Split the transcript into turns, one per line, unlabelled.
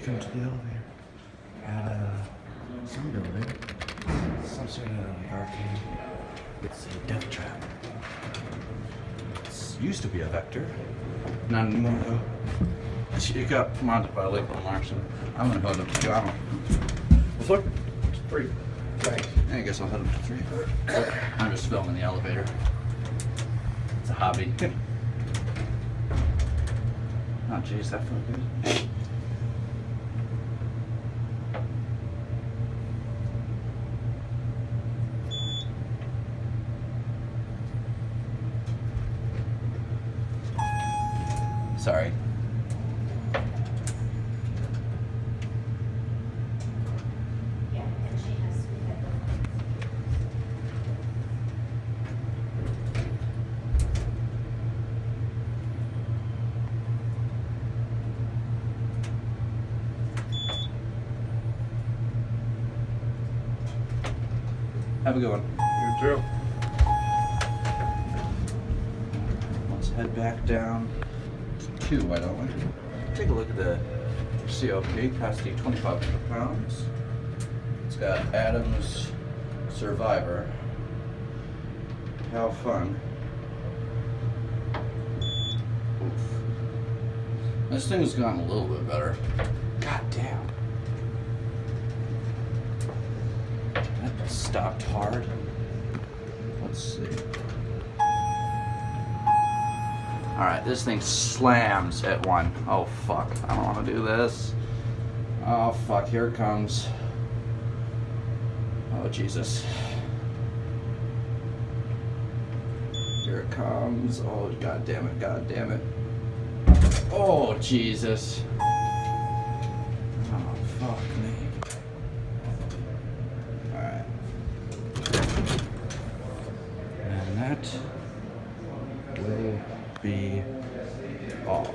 Welcome to the elevator at some building, some sort of arcade. It's a death trap. It used to be a vector, not anymore though. It got mounted by Lakeland-Larsen. I'm gonna head up to 2. I don't know. What's up? It's 3. Thanks. I guess I'll head up to 3. I'm just filming the elevator. It's a hobby. Oh jeez, that felt good. Sorry.
Yeah, and she has to be
Have a good one.
You too.
Let's head back down to 2, why don't we? Take a look at the COP, capacity 2,500 pounds. It's got Adams Survivor. How fun. Oof. This thing's gotten a little bit better. God damn. That stopped hard. Let's see. Alright, this thing slams at 1. Oh fuck, I don't want to do this. Oh fuck, here it comes. Oh Jesus. Here it comes. Oh god damn it, god damn it. Oh Jesus. Oh fuck me. Alright. And that will be all.